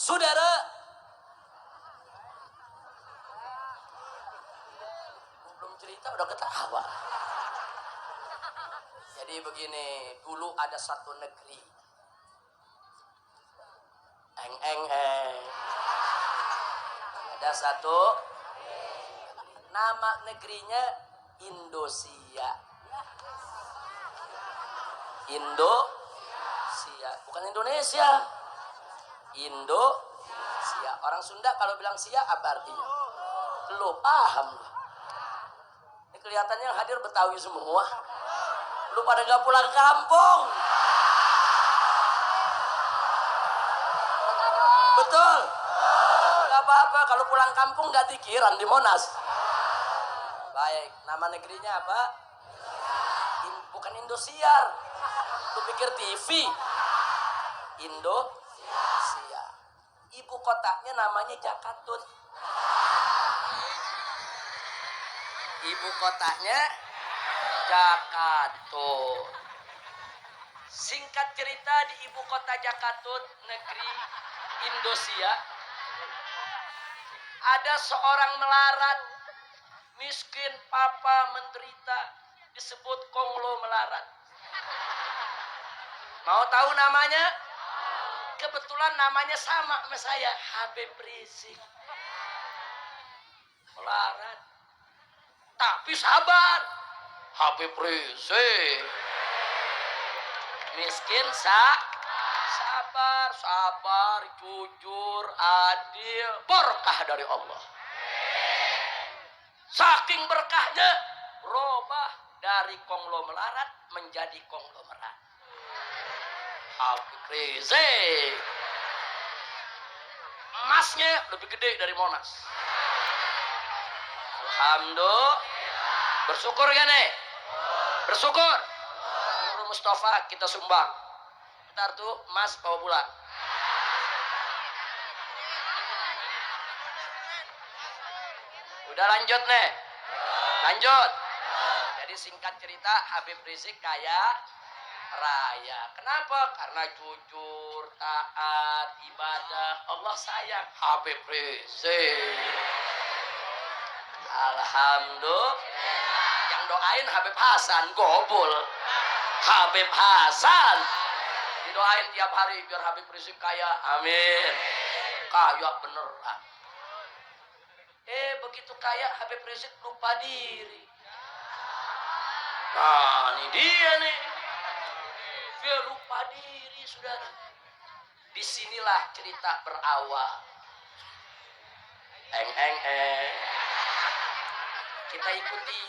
Saudara, belum cerita udah ketawa. Jadi begini, dulu ada satu negeri. Ada satu nama negerinya Indonesia. Indonesia, bukan Indonesia. Indonesia. Orang Sunda kalau bilang sia apa artinya? Lu paham lu. Ini kelihatannya yang hadir Betawi semua. Lu pada gak pulang kampung. Betul. Gak apa-apa kalau pulang kampung gak dikiran di Monas. Baik, nama negerinya apa? Bukan Indosiar. Lu pikir TV? Indonesia. Ibu kotanya namanya Jakarta. Ibu kotanya Jakarta. Singkat cerita, di ibu kota Jakarta, negeri Indonesia, ada seorang melarat, miskin, papa, menderita, disebut konglomerat. Mau tahu namanya? Kebetulan namanya sama sama saya, Habib Rizik. Melarat. Tapi sabar. Habib Rizik. Miskin sabar, jujur, adil, berkah dari Allah. Saking berkahnya, berubah dari konglomerat menjadi konglomerat. Habib Rizik. Emasnya lebih gede dari Monas. Alhamdulillah. Bersyukur kan nih? Bersyukur. Nurul Mustafa kita sumbang. Ntar tuh emas bawa pulang. Udah lanjut nih. Lanjut. Jadi singkat cerita, Habib Rizik kaya raya. Kenapa? Karena jujur, taat, ibadah. Allah sayang Habib Rizik. Alhamdulillah. Yang doain Habib Hasan, gobul. Habib Hasan didoain tiap hari biar Habib Rizik kaya. Amin. Kaya beneran. Begitu kaya Habib Rizik lupa diri. Nah, ini dia nih. Dia lupa diri, saudara. Disinilah cerita berawal. Kita ikuti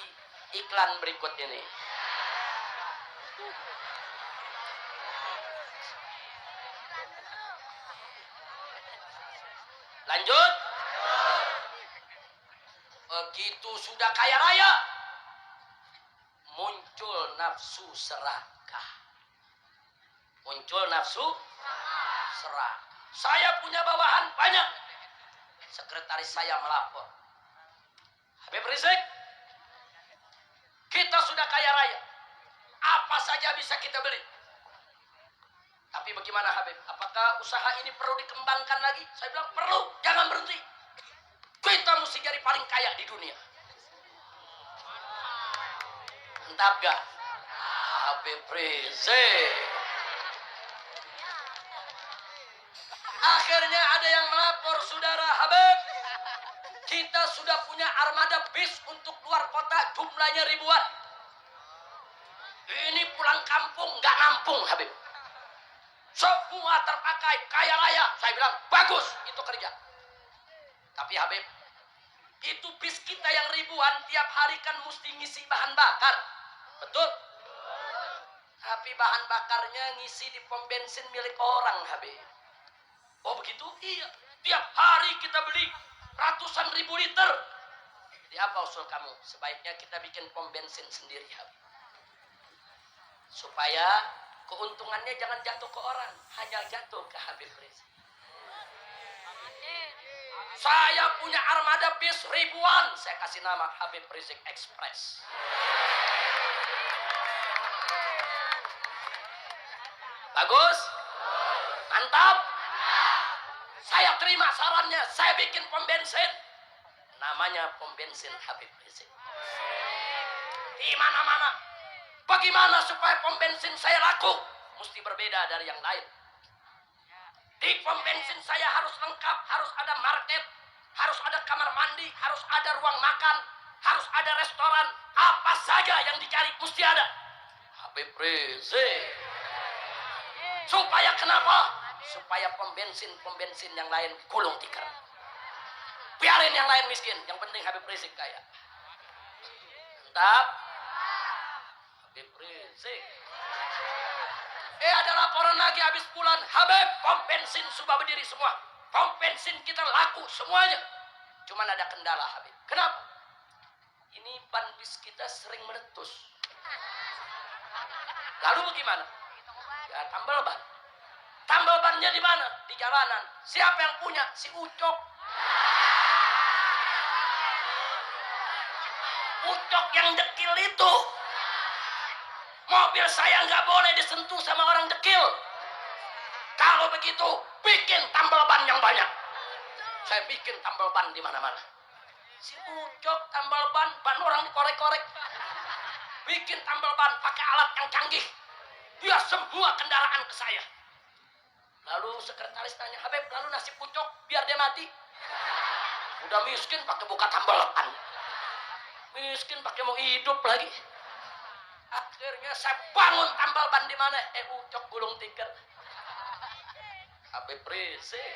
iklan berikut ini. Lanjut. Begitu sudah kaya raya, muncul nafsu serakah. Saya punya bawahan banyak. Sekretaris saya melapor. Habib Rizik, kita sudah kaya raya. Apa saja bisa kita beli. Tapi bagaimana Habib? Apakah usaha ini perlu dikembangkan lagi? Saya bilang perlu, jangan berhenti. Kita mesti jadi paling kaya di dunia. Mantap gak? Habib Rizik. Akhirnya ada yang melapor, saudara Habib. Kita sudah punya armada bis untuk luar kota, jumlahnya ribuan. Ini pulang kampung gak nampung Habib. Semua terpakai, kaya raya. Saya bilang bagus, itu kerja. Tapi Habib, itu bis kita yang ribuan tiap hari kan mesti ngisi bahan bakar. Betul? Tapi bahan bakarnya ngisi di pom bensin milik orang Habib. Oh begitu? Iya. Tiap hari kita beli ratusan ribu liter. Jadi apa usul kamu? Sebaiknya kita bikin pom bensin sendiri Habib. Supaya keuntungannya jangan jatuh ke orang, hanya jatuh ke Habib Rizik. Saya punya armada bis ribuan, saya kasih nama Habib Rizik Express. Bagus? Mantap? Saya terima sarannya, saya bikin pom bensin. Namanya pom bensin Habib Rizik. Di mana-mana. Bagaimana supaya pom bensin saya laku? Mesti berbeda dari yang lain. Di pom bensin saya harus lengkap, harus ada market, harus ada kamar mandi, harus ada ruang makan, harus ada restoran. Apa saja yang dicari mesti ada. Habib Rizik. Supaya kenapa? Supaya pom bensin yang lain gulung tikar. Biarin yang lain miskin, yang penting Habib Rizik kaya. Mantap. Habib Rizik. Ada laporan lagi habis bulan. Habib, pom bensin sudah berdiri semua. Pom bensin kita laku semuanya. Cuman ada kendala Habib. Kenapa? Ini ban bis kita sering meletus. Lalu bagaimana? Ya tambal ban. Tambal bannya di mana? Di jalanan. Siapa yang punya? Si Ucok. Ucok yang dekil itu. Mobil saya nggak boleh disentuh sama orang dekil. Kalau begitu, bikin tambal ban yang banyak. Saya bikin tambal ban di mana-mana. Si Ucok tambal ban orang dikorek-korek. Bikin tambal ban pakai alat yang canggih. Dia semua kendaraan ke saya. Lalu sekretaris tanya, Habib, lalu nasib Ucok biar dia mati. Udah miskin pakai buka tambal ban. Miskin pakai mau hidup lagi. Akhirnya saya bangun tambal ban di mana? Ucok gulung tikar. Habib Rizik.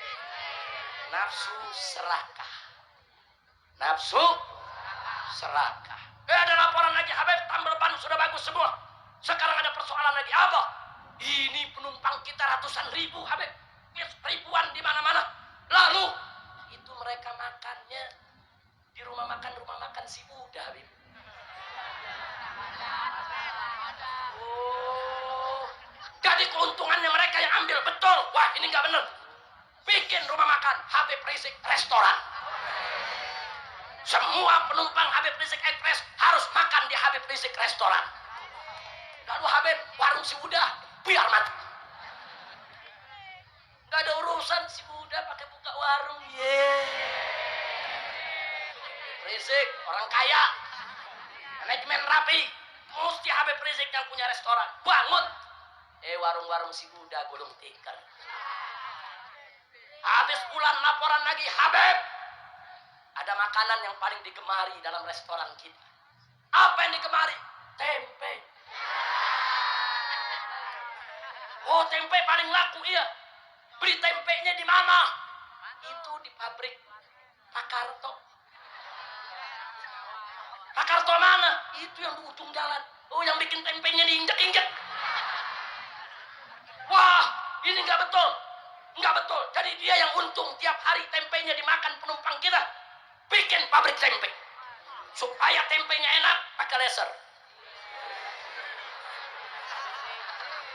Nafsu serakah. Nafsu serakah. Ada laporan lagi, Habib, tambal ban sudah bagus semua. Sekarang ada persoalan lagi. Apa? Ini penumpang kita ratusan ribu, Habib. Ribuan di mana-mana. Lalu itu mereka makannya di rumah makan si Buddha, Habib. Oh, jadi keuntungannya mereka yang ambil. Betul. Wah, ini nggak benar. Bikin rumah makan Habib Rizik restoran. Semua penumpang Habib Rizik Express harus makan di Habib Rizik restoran. Lalu Habib, warung si Buddha biar mati. Nggak ada urusan si Buddha pakai buka warung. Rizik orang kaya, manajemen rapi, mesti Habib Rizik yang punya restoran. Bangun. Warung-warung si Buddha gulung tikar. Habis bulan laporan lagi, Habib, ada makanan yang paling digemari dalam restoran kita. Apa yang digemari? Tempe. Oh, tempe paling laku, iya. Beli tempenya di mana? Itu di pabrik Pak Karto. Pak Karto mana? Itu yang di ujung jalan. Oh, yang bikin tempenya diinjek-injek. Wah, ini nggak betul. Nggak betul. Jadi dia yang untung tiap hari tempenya dimakan penumpang kita. Bikin pabrik tempe. Supaya tempenya enak, pakai laser.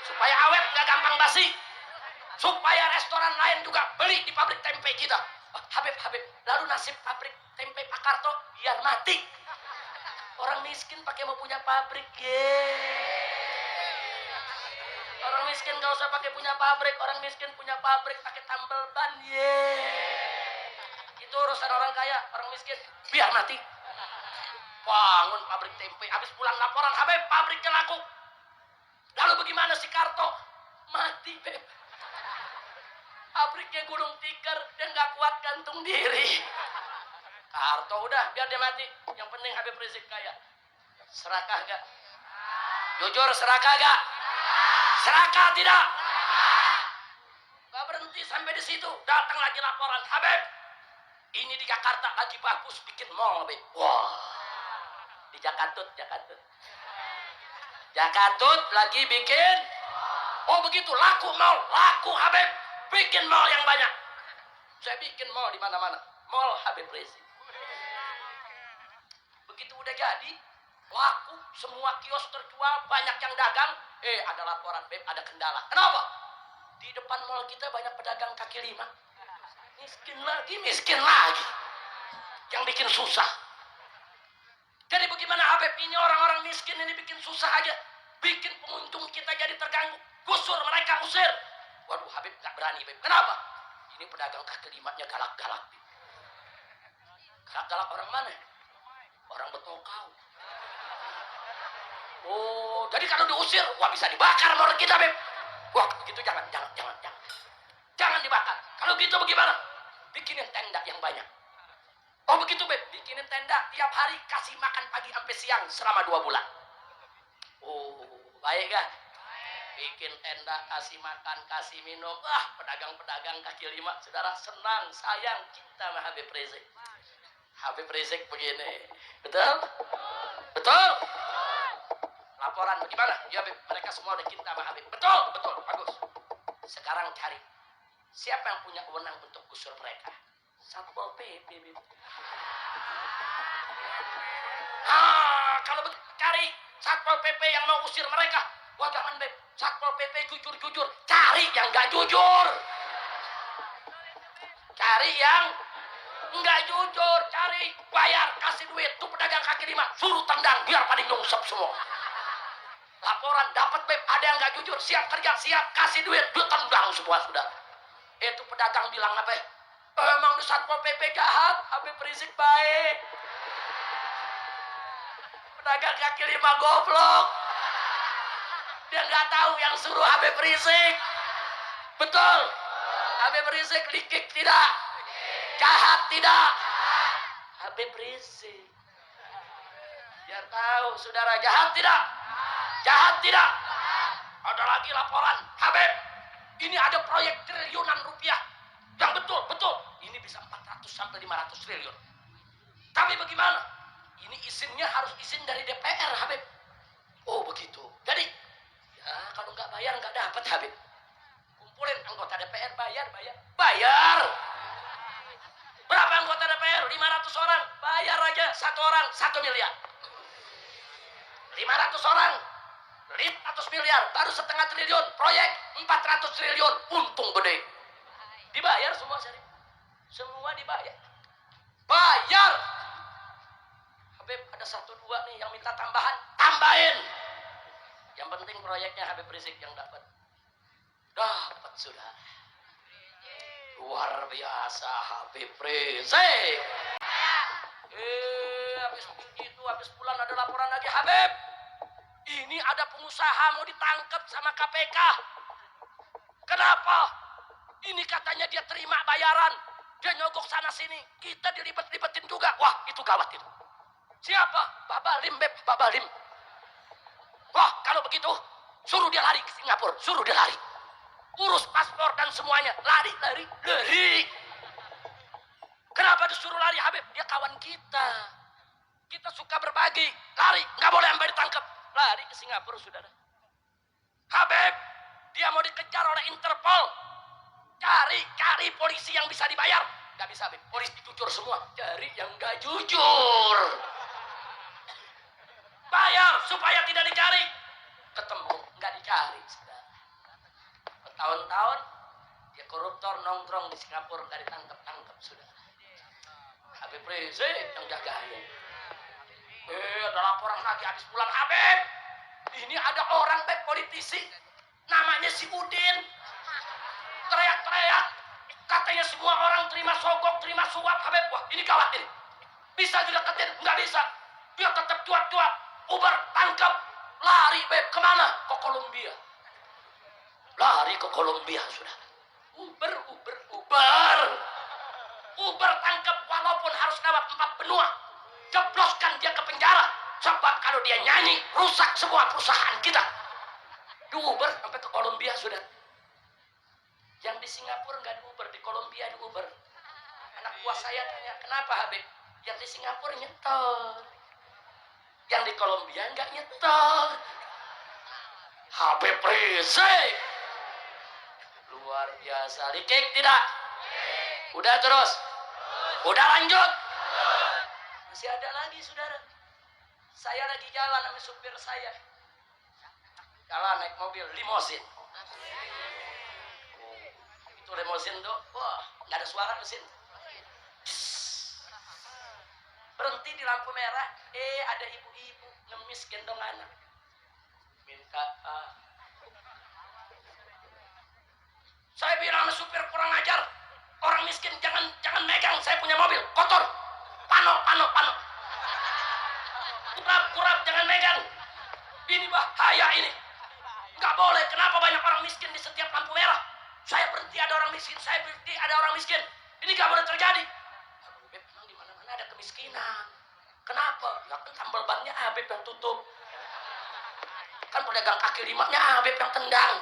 Supaya awet, nggak gampang basi. Supaya restoran lain juga beli di pabrik tempe kita. Habib. Lalu nasib pabrik tempe Pak Karto biar mati. Orang miskin pakai mau punya pabrik, Orang miskin gak usah pakai punya pabrik. Orang miskin punya pabrik pakai tambal ban, Itu urusan orang kaya. Orang miskin biar mati. Bangun pabrik tempe. Habis pulang laporan, Habib, pabriknya laku. Lalu bagaimana si Karto? Mati, Beb. Pabriknya gulung tikar, dia nggak kuat gantung diri. Karto udah, biar dia mati. Yang penting Habib Rizik kaya. Serakah gak? Jujur, serakah gak? Serakah tidak? Gak berhenti sampai di situ. Datang lagi laporan, Habib, ini di Jakarta lagi bagus bikin mall, Habib. Wah, di Jakarta lagi bikin. Oh begitu, laku mall, laku Habib. Bikin mall yang banyak. Saya bikin mall di mana-mana. Mall Habib Rizik. Begitu udah jadi, laku, semua kios terjual, banyak yang dagang. Ada laporan, Beb, ada kendala. Kenapa? Di depan mall kita banyak pedagang kaki lima. Miskin lagi. Yang bikin susah. Jadi bagaimana Habib, ini orang-orang miskin ini bikin susah aja. Bikin pengunjung kita jadi terganggu. Gusur mereka, usir. Waduh, Habib gak berani, Beb. Kenapa? Ini pedagang kaki limanya galak-galak. Galak-galak orang mana? Orang Betokau. Oh, jadi kalau diusir, wah bisa dibakar sama orang kita, Beb. Wah, gitu jangan. Jangan dibakar. Kalau gitu bagaimana? Bikinin tenda yang banyak. Oh begitu, Beb. Bikinin tenda tiap hari, kasih makan pagi sampai siang selama 2 bulan. Oh, baik gak? Bikin tenda, kasih makan, kasih minum. Pedagang-pedagang kaki lima, saudara senang, sayang, cinta sama Habib Rizik. Habib Rizik begini. Betul? Betul? Laporan bagaimana? Ya, Beb, mereka semua udah cinta sama Habib. Betul, bagus. Sekarang cari siapa yang punya wewenang untuk gusur mereka. Satpol PP, Beb. Kalau begitu cari Satpol PP yang mau usir mereka. Wah jangan, Beb. Satpol PP jujur. Cari yang gak jujur. Cari yang nggak jujur. Cari, bayar, kasih duit. Tuh pedagang kaki lima, suruh tendang biar pada nyungsep semua. Laporan dapat, Beb, ada yang nggak jujur, siap kerja, siap kasih duit, tendang semua sudah. Itu pedagang bilang apa? Emang di Satpol PP jahat, Habib Rizik baik. Pedagang kaki lima goblok. Dia nggak tahu yang suruh Habib Rizik. Betul. Habib Rizik likik tidak, jahat tidak. Habib Rizik. Biar tahu saudara, jahat tidak. Jahat tidak. Ada lagi laporan, Habib, ini ada proyek triliunan rupiah. Yang betul. Ini bisa 400 sampai 500 triliun. Tapi bagaimana? Ini izinnya harus izin dari DPR, Habib. Oh begitu. Jadi, ya kalau nggak bayar nggak dapat, Habib. Kumpulin anggota DPR, bayar. Berapa anggota DPR? 500 orang. Bayar aja satu orang 1 miliar. 500 orang 500 miliar, baru setengah triliun. Proyek 400 triliun, untung gede. Dibayar semua, Syarif. Semua dibayar. Bayar. Habib, ada 1-2 nih yang minta tambahin. Yang penting proyeknya Habib Rizik yang dapat sudah. Luar biasa Habib Rizik. Habis bulan ada laporan lagi, Habib. Ini ada pengusaha mau ditangkap sama KPK. Kenapa? Ini katanya dia terima bayaran. Dia nyogok sana sini. Kita dilibet-libetin juga. Wah, itu gawat itu. Siapa? Babalim, Beb. Babalim. Wah, kalau begitu, suruh dia lari ke Singapura. Suruh dia lari. Urus paspor dan semuanya. Lari. Kenapa disuruh lari, Habib? Dia kawan kita. Kita suka berbagi. Lari. Nggak boleh sampai ditangkap. Lari ke Singapura, saudara. Habib, dia mau dikejar oleh Interpol. Cari polisi yang bisa dibayar. Nggak bisa, Habib. Polisi jujur semua. Cari yang nggak jujur. Bayar supaya tidak dicari. Ketemu, nggak dicari, saudara. Bertahun-tahun, dia koruptor nongkrong di Singapura, nggak ditangkap, saudara. Habib Rizik yang jagain. Ada laporan lagi habis pulang, Habib. Ini ada orang, Beb, politisi. Namanya si Udin. Teriak-teriak. Katanya semua orang terima sogok, terima suap, Habib. Wah, ini gawat ini. Bisa dideketin? Nggak bisa. Dia tetap cuat-cuat. Uber, tangkap. Lari, Beb. Kemana? Ke Kolombia. Lari ke Kolombia, sudah. Uber. Uber tangkap walaupun harus lewat 4 benua. Jebloskan dia ke penjara. Sebab kalau dia nyanyi, rusak semua perusahaan kita. Di Uber sampai ke Kolombia, sudah. Yang di Singapura nggak di Uber, di Kolombia di Uber. Anak buah saya tanya, kenapa, Habib? Yang di Singapura nyetor. Yang di Kolombia nggak nyetor. Habib Rizik. Luar biasa. Likik tidak? Udah terus? Udah lanjut? Masih ada lagi, saudara. Saya lagi jalan sama supir saya. Jalan naik mobil limosin. Itu limosin tuh, wah, nggak ada suara mesin. Berhenti di lampu merah, ada ibu-ibu ngemis gendong anak. Minta, saya bilang sama supir kurang ajar. Orang miskin jangan megang saya punya mobil, kotor. Pano. Kurap, jangan megang. Ini bahaya ini. Nggak boleh. Kenapa banyak orang miskin di setiap lampu merah? Saya berhenti ada orang miskin, saya berhenti ada orang miskin. Ini nggak boleh terjadi. Habib, memang di mana-mana ada kemiskinan. Kenapa? Ya kan tambal bannya Habib yang tutup. Kan pedagang kaki limanya Habib yang tendang.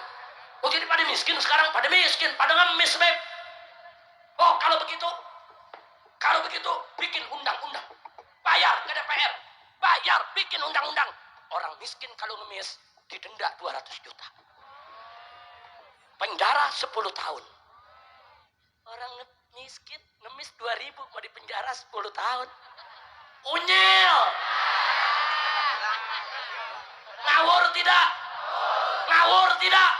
Oh jadi pada miskin sekarang, pada miskin, pada ngemis, Beb. Oh kalau begitu bikin undang-undang. Bayar ke DPR. Bayar bikin undang-undang. Orang miskin kalau ngemis didenda 200 juta. Penjara 10 tahun. Orang miskin ngemis 2000 mau dipenjara 10 tahun. Unyil. Ngawur tidak? Ngawur tidak?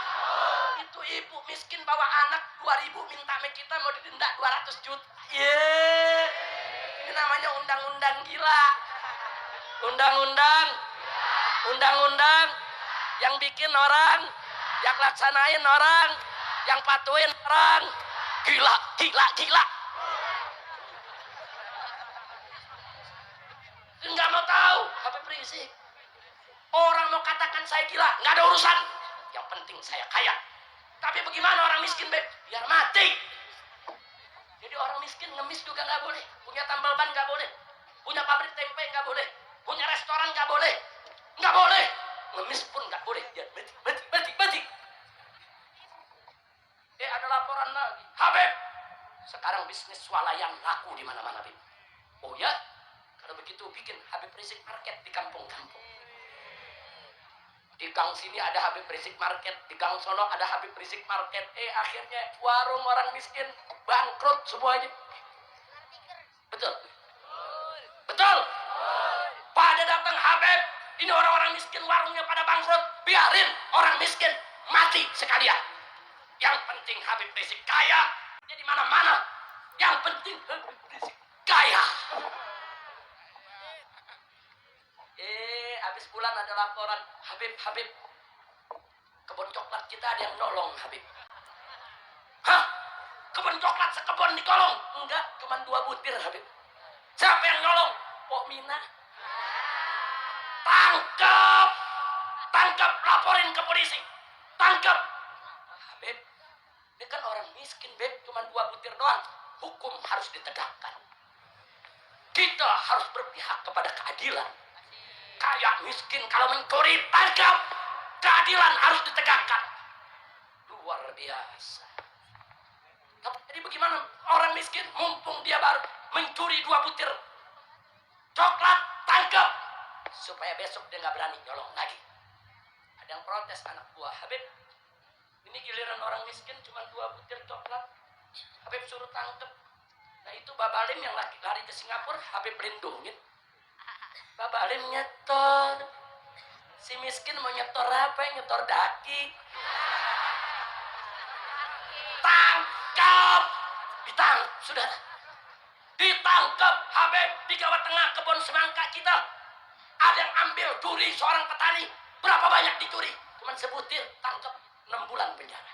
Itu ibu miskin bawa anak 2000 minta sama kita mau didenda 200 juta. Yeay. Ini namanya undang-undang gila. Undang-undang yang bikin orang, yang laksanain orang, yang patuhin orang. Gila. Enggak mau tahu, Habib Rizik. Orang mau katakan saya gila, nggak ada urusan. Yang penting saya kaya. Tapi bagaimana orang miskin, Beb? Biar mati. Jadi orang miskin ngemis juga nggak boleh. Punya tambal ban nggak boleh. Punya pabrik tempe nggak boleh. Punya restoran nggak boleh. Nggak boleh. Ngemis pun nggak boleh. Biar mati. Ada laporan lagi. Habib, sekarang bisnis swalayan laku di mana-mana, Beb. Oh ya? Kalau begitu bikin Habib Rizik Market di kampung-kampung. Di gang sini ada Habib Rizik Market, di gang sono ada Habib Rizik Market. Akhirnya warung orang miskin bangkrut semuanya. Betul? Pada datang Habib, ini orang-orang miskin warungnya pada bangkrut. Biarin orang miskin mati sekalian. Yang penting Habib Rizik kaya. Jadi mana-mana. Yang penting Habib Rizik kaya. Habis bulan ada laporan, Habib, kebun coklat kita ada yang nolong, Habib. Hah? Kebun coklat sekebun dikolong? Enggak, cuma 2 butir, Habib. Siapa yang nolong? Pok Mina. Tangkap, laporin ke polisi. Tangkap. Habib, ini kan orang miskin, Beb, cuma 2 butir doang. Hukum harus ditegakkan. Kita harus berpihak kepada keadilan. Kaya miskin kalau mencuri, tangkap. Keadilan harus ditegakkan. Luar biasa. Jadi bagaimana orang miskin mumpung dia baru mencuri 2 butir coklat, tangkap. Supaya besok dia nggak berani nyolong lagi. Ada yang protes anak buah. Habib, ini giliran orang miskin cuma 2 butir coklat. Habib suruh tangkap. Nah itu Babalim yang lari ke Singapura, Habib lindungin. Babalim nyetor. Si miskin mau nyetor apa? Nyetor daki. Tangkap. Saudara. Ditangkap Habib di Jawa Tengah kebun semangka kita. Ada yang ambil curi seorang petani. Berapa banyak dicuri? Cuman sebutir, tangkap 6 bulan penjara.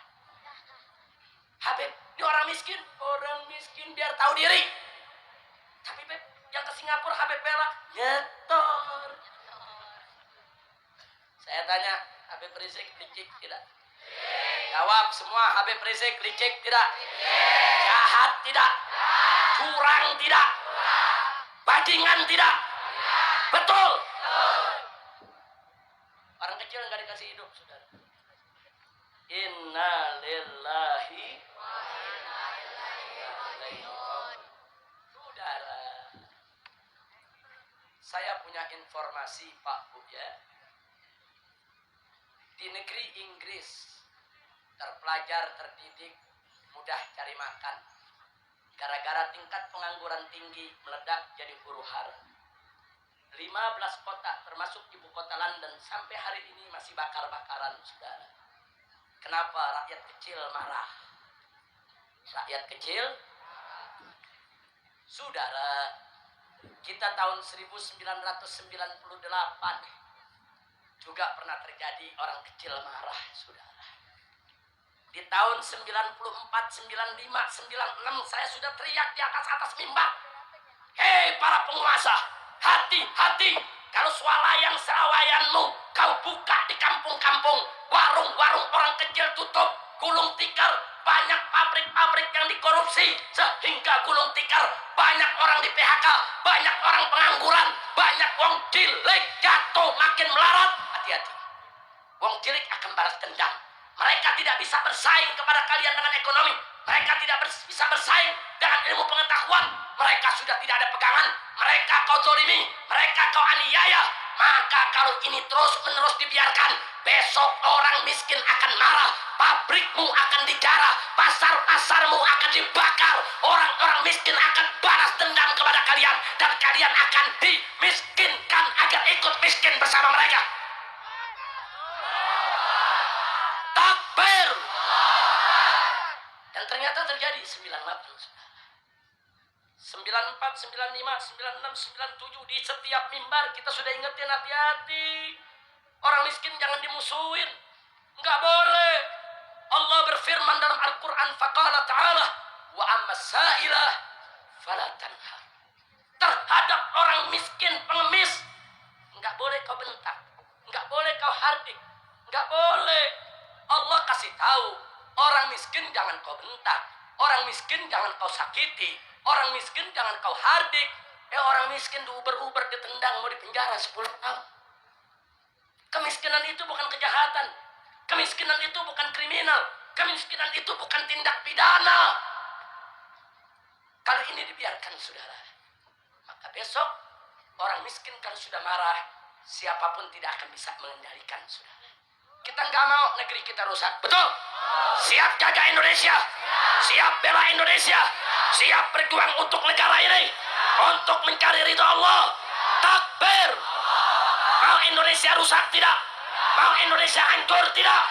Habib, ini orang miskin biar tahu diri. Tapi Beb, yang ke Singapura Habib bela nyetor. Saya tanya, Habib Rizik licik tidak? Jawab semua, Habib Rizik licik tidak? Jahat tidak? Curang tidak? Bajingan tidak? Betul? Orang kecil nggak dikasih hidup, saudara. Inna lillahi wa inna ilaihi raji'un. Saudara, saya punya informasi Pak Bu ya. Di negeri Inggris, terpelajar, terdidik, mudah cari makan. Gara-gara tingkat pengangguran tinggi meledak jadi huru hara. 15 kota termasuk ibu kota London sampai hari ini masih bakar-bakaran, saudara. Kenapa rakyat kecil marah? Rakyat kecil, saudara, kita tahun 1998 juga pernah terjadi orang kecil marah, saudara. Di tahun 94, 95, 96 saya sudah teriak di atas mimbar. Hei para penguasa, hati-hati kalau swalayan serawayanmu kau buka di kampung-kampung, warung-warung orang kecil tutup, gulung tikar, banyak pabrik-pabrik yang dikorupsi sehingga gulung tikar banyak orang di PHK, banyak orang pengangguran, banyak wong cilik jatuh makin melarat. Hati-hati, wong cilik akan balas dendam. Mereka tidak bisa bersaing kepada kalian dengan ekonomi. Mereka tidak bisa bersaing dengan ilmu pengetahuan. Mereka sudah tidak ada pegangan. Mereka kau zolimi, mereka kau aniaya. Maka kalau ini terus-menerus dibiarkan, besok orang miskin akan marah. Pabrikmu akan dijarah, pasar-pasarmu akan dibakar. Orang-orang miskin akan balas dendam kepada kalian. Dan kalian akan dimiskinkan agar ikut miskin bersama mereka. Takbir. Dan ternyata terjadi 98. 94, 95, 96, 97 di setiap mimbar kita sudah ingetin hati-hati. Orang miskin jangan dimusuhin. Enggak boleh. Allah berfirman dalam Al-Quran, faqala ta'ala, wa amma sa'ilah fala tanhar. Terhadap orang miskin, pengemis, enggak boleh kau bentak, enggak boleh kau hardik, enggak boleh. Allah kasih tahu, orang miskin jangan kau bentak, orang miskin jangan kau sakiti, orang miskin jangan kau hardik. Orang miskin diuber-uber, ditendang, mau dipenjara 10 tahun. Kemiskinan itu bukan kejahatan. Kemiskinan itu bukan kriminal. Kemiskinan itu bukan tindak pidana. Kalau ini dibiarkan, saudara, maka besok orang miskin kalau sudah marah, siapapun tidak akan bisa mengendalikan, saudara. Kita nggak mau negeri kita rusak, betul? Siap jaga Indonesia, siap bela Indonesia, siap berjuang untuk negara ini, untuk mencari ridha Allah. Takbir. Mau Indonesia rusak tidak? Mau Indonesia hancur tidak?